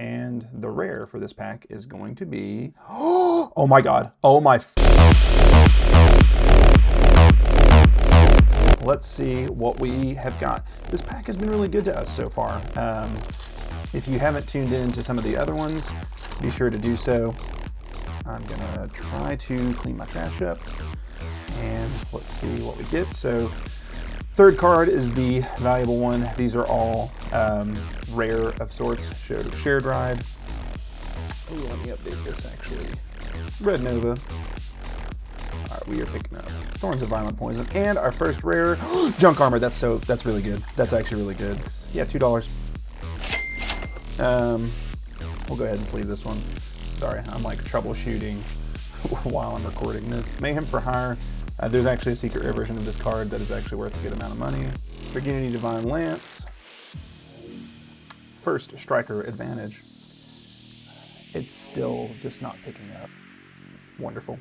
And the rare for this pack is going to be, oh my god, let's see what we have got. This pack has been really good to us so far. If you haven't tuned in to some of the other ones, be sure to do so. I'm gonna try to clean my trash up, and let's see what we get. So, third card is the valuable one. These are all rare of sorts. Shared Ride. Oh, let me update this actually. Red Nova. All right, we are picking up Thorns of Violent Poison, and our first rare, Junk Armor. That's really good. That's actually really good. Yeah, $2. We'll go ahead and sleeve this one. Sorry, I'm like troubleshooting while I'm recording this. Mayhem for Hire. There's actually a secret rare version of this card that is actually worth a good amount of money. Beginning Divine Lance. First Striker Advantage. It's still just not picking up. Wonderful.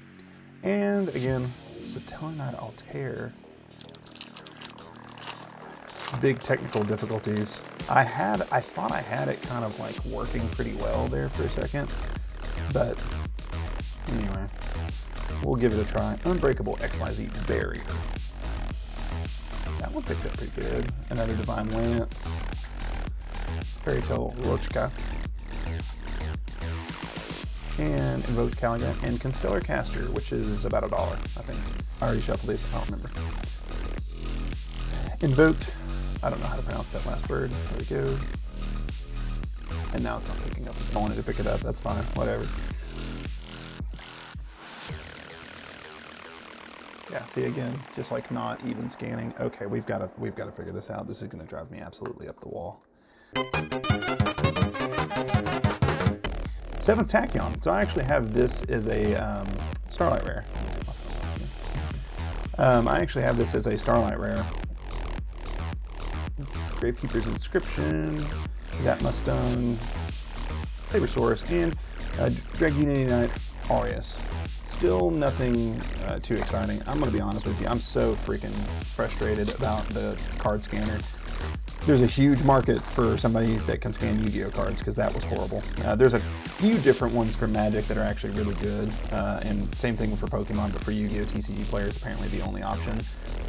And again, Satellinite Altair. Big technical difficulties. I thought I had it kind of like working pretty well there for a second, but anyway, we'll give it a try. Unbreakable XYZ Barrier. That one picked up pretty good. Another Divine Lance. Fairy Tale Rochka. And Invoked Caligan and Constellar Caster, which is about $1, I think. I already shuffled these, I don't remember. Invoked, I don't know how to pronounce that last word. There we go. And now it's not picking up. I wanted to pick it up, that's fine, whatever. Yeah, see again, just like not even scanning. Okay, we've got to figure this out. This is gonna drive me absolutely up the wall. 7th Tachyon. So I actually have this as a Starlight Rare. I actually have this as a Starlight Rare. Gravekeeper's Inscription, Zapma Stone, Sabersaurus, and Dragunity Knight Aureus. Still nothing too exciting. I'm going to be honest with you. I'm so freaking frustrated about the card scanner. There's a huge market for somebody that can scan Yu-Gi-Oh cards, because that was horrible. There's a few different ones for Magic that are actually really good, and same thing for Pokemon, but for Yu-Gi-Oh, TCGPlayer is apparently the only option,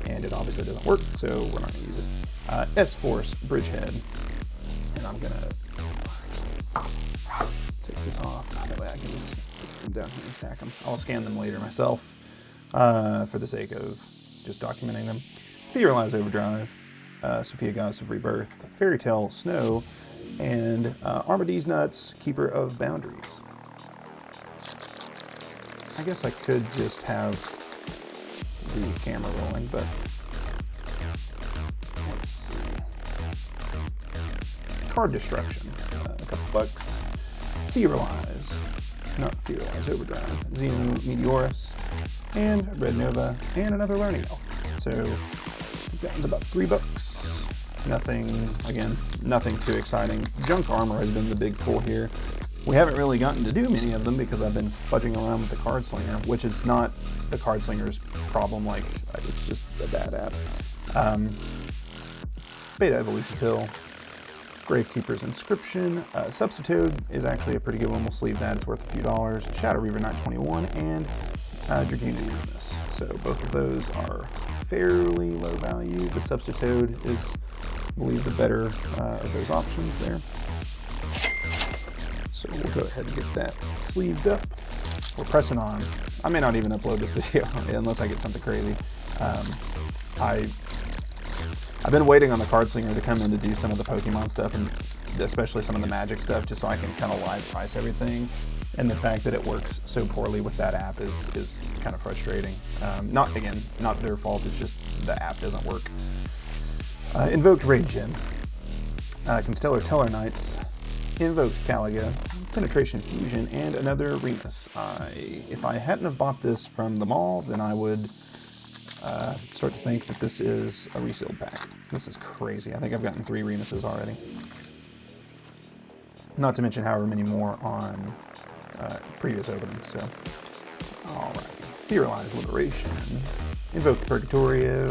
and it obviously doesn't work, so we're not going to use it. S-Force Bridgehead, and I'm going to take this off. That way I can just put them down here and stack them. I'll scan them later myself, for the sake of just documenting them. Theorize Overdrive. Sophia Goddess of Rebirth, Fairy Tale Snow, and Armades Nuts, Keeper of Boundaries. I guess I could just have the camera rolling, but let's see. Card Destruction, a couple bucks. Theorize, not Theorize Overdrive, Xeno Meteorus, and Red Nova, and another Learning Elf. So that was about $3. Nothing, again, nothing too exciting. Junk Armor has been the big pull here. We haven't really gotten to do many of them because I've been fudging around with the CardSlinger, which is not the CardSlinger's problem, like, it's just a bad app. Beta Evolution Pill, Gravekeeper's Inscription, Substitute is actually a pretty good one. We'll sleeve that, it's worth a few dollars. Shadow Reaver Knight 21, and Dragunity Rumus. So both of those are fairly low value. The Substitute is, I believe, the better of those options there. So we'll go ahead and get that sleeved up. We're pressing on. I may not even upload this video unless I get something crazy. I've been waiting on the CardSlinger to come in to do some of the Pokemon stuff, and especially some of the Magic stuff, just so I can kind of live price everything. And the fact that it works so poorly with that app is kind of frustrating. Not their fault, it's just the app doesn't work. Invoked Rage-In, Constellar Tellarknights, Invoked Caliga, Penetration Fusion, and another Remus. If I hadn't have bought this from the mall, then I would start to think that this is a resealed pack. This is crazy. I think I've gotten 3 Remuses already. Not to mention however many more on previous openings, so. All right. Theorize Liberation, Invoked Purgatorio,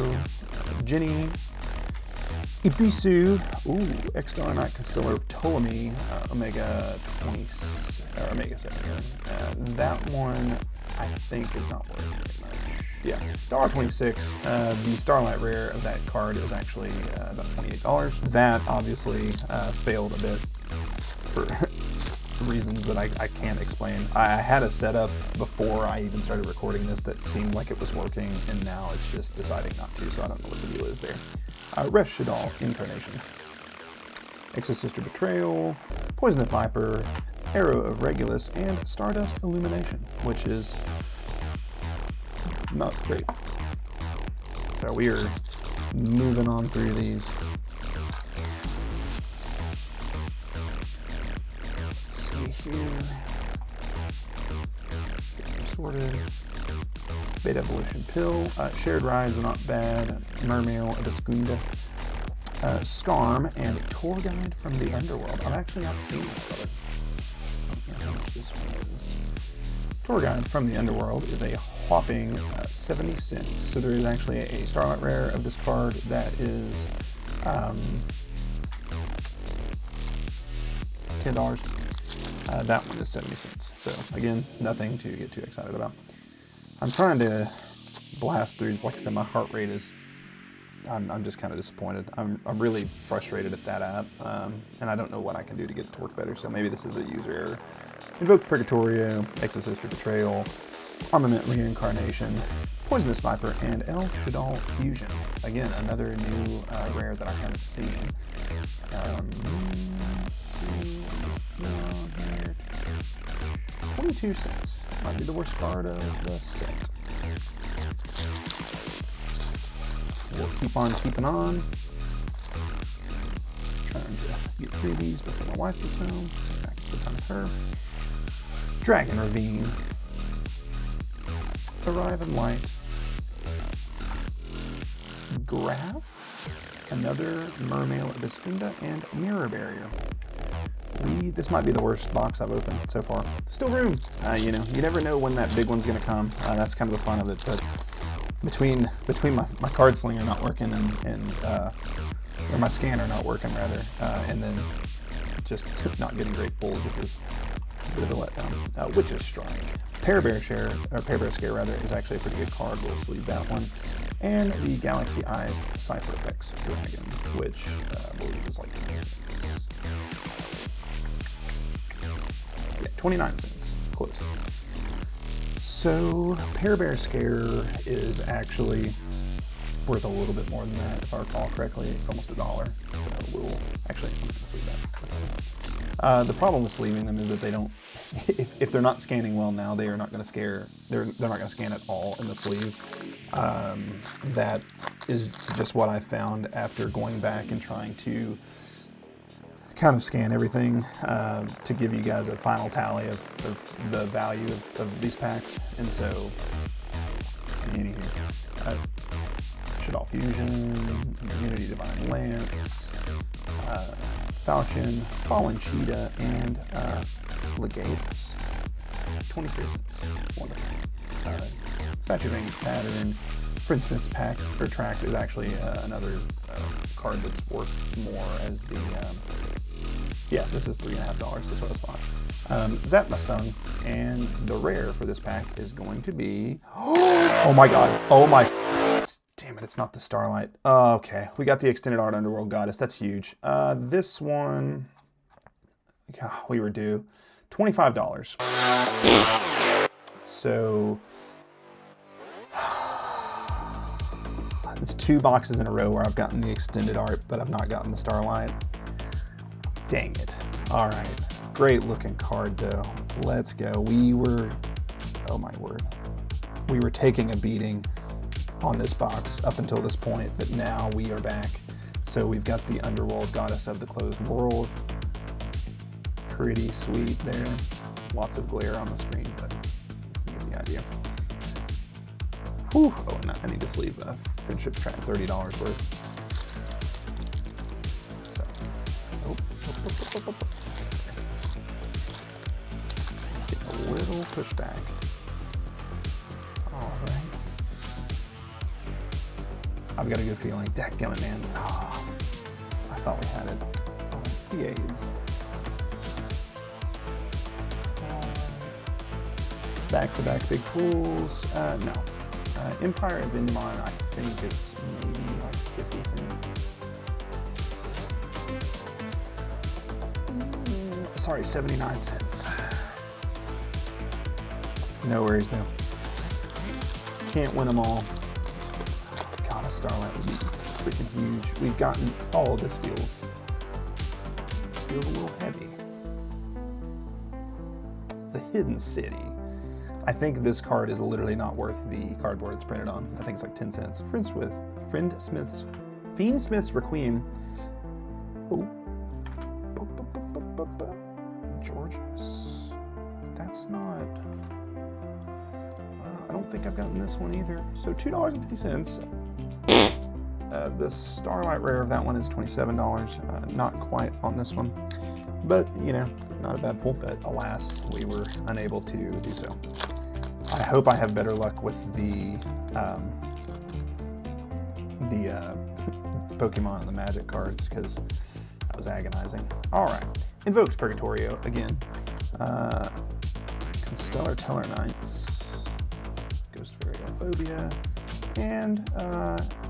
Ginny, Ibisu, ooh, X-Star Knight Constellar Ptolemy, Omega 20, or Omega 7. That one I think is not worth very much. Yeah, $1.26. The Starlight Rare of that card is actually about $28. That obviously failed a bit for reasons that I can't explain. I had a setup before I even started recording this that seemed like it was working, and now it's just deciding not to, so I don't know what the deal is there. Resh Shadal Incarnation, Exosister Betrayal, Poisonous Viper, Arrow of Regulus, and Stardust Illumination, which is not great. So we are moving on through these. Let's see here. Get sorted. Beta Evolution Pill. Shared Rides are not bad. Mermail Abiscunda. Skarm and Tour Guide from the Underworld. I've actually not seen this card. I don't know how much this one is. Tour Guide from the Underworld is a whopping 70 cents. So there is actually a Starlight Rare of this card that is $10. That one is 70 cents. So again, nothing to get too excited about. I'm trying to blast through. Like I said, my heart rate is, I'm just kind of disappointed. I'm really frustrated at that app, and I don't know what I can do to get it to work better, so maybe this is a user error. Invoke Purgatorio, Exosister Betrayal, Armament Reincarnation, Poisonous Viper, and El Shadal Fusion. Again, another new rare that I haven't seen. Let's see, here. 22 cents. Might be the worst card of the set. We'll keep on keeping on. Trying to get through these before my wife gets home. So back to the time with her. Dragon Ravine. Arrive in Light. Graph. Another Mermail Abiscunda, and Mirror Barrier. This might be the worst box I've opened so far. Still room. You know, you never know when that big one's going to come. That's kind of the fun of it. But between my CardSlinger not working or my scanner not working rather, and then just not getting great pulls, this is a bit of a letdown. Witch's Strike. Pearbear Scare rather is actually a pretty good card. We'll sleeve that one. And the Galaxy Eyes Cypher-X Dragon, which I believe is like 29 cents, close. So Pearbear Scare is actually worth a little bit more than that, if I recall correctly. It's almost $1. So actually, I'm going to sleeve that. The problem with sleeving them is that they don't. If they're not scanning well now, they are not going to scare. They're not going to scan at all in the sleeves. That is just what I found after going back and trying to kind of scan everything to give you guys a final tally of the value of these packs. And so, anywho, Shadal Fusion, Unity Divine Lance, Falchion, Fallen Cheetah, and Legatus. 23 cents. Wonderful. Statue of Angus Pattern. For instance, Tract is actually another card that's worth more as the. Yeah, this is $3.50. That's what I thought. Zap Mustang, and the rare for this pack is going to be. Oh my God! Oh my! Damn it! It's not the Starlight. Okay, we got the Extended Art Underworld Goddess. That's huge. This one, God, we were due $25. So it's 2 boxes in a row where I've gotten the Extended Art, but I've not gotten the Starlight. Dang it. All right. Great looking card though. Let's go. Oh my word. We were taking a beating on this box up until this point, but now we are back. So we've got the Underworld Goddess of the Closed World. Pretty sweet there. Lots of glare on the screen, but you get the idea. Whew. Oh, and I need to sleeve Friendship Trap, $30 worth. Getting a little pushback. All right. I've got a good feeling. Dadgummit, man. Oh, thought we had it. PAs. Back-to-back big pools. No. Empire of Inmon, I think it's maybe like 50 cents. Sorry, 79 cents. No worries though. Can't win them all. God, a Starlight would be freaking huge. We've gotten, oh, this feels a little heavy. The Hidden City. I think this card is literally not worth the cardboard it's printed on. I think it's like 10 cents. Fiend Smith's Requiem. Oh. Georges. That's not. I don't think I've gotten this one either. So $2.50. The Starlight Rare of that one is $27. Not quite on this one. But, you know, not a bad pull, but alas, we were unable to do so. I hope I have better luck with the Pokemon and the Magic cards, because that was agonizing. All right, Invoked Purgatorio again. Constellar Tellarknights, Ghost Fairy Phobia, and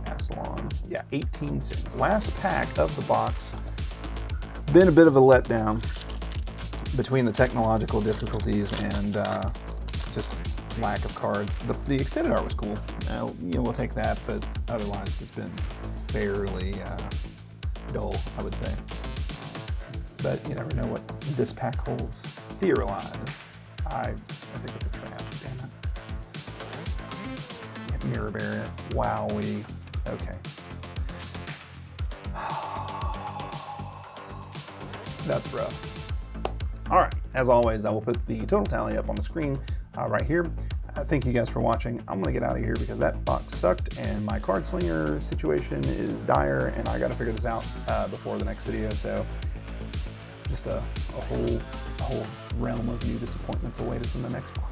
Assalon. Yeah, 18 cents. Last pack of the box. Been a bit of a letdown between the technological difficulties and just lack of cards. The extended art was cool. You know, we'll take that, but otherwise it's been fairly dull, I would say. But you never know what this pack holds. Theorize. I think it's a trap. Damn it. Mirror Barret. Wowee. Okay. That's rough. All right, as always, I will put the total tally up on the screen right here. Thank you guys for watching. I'm gonna get out of here because that box sucked and my CardSlinger situation is dire and I gotta figure this out before the next video. So just a whole realm of new disappointments await us in the next one.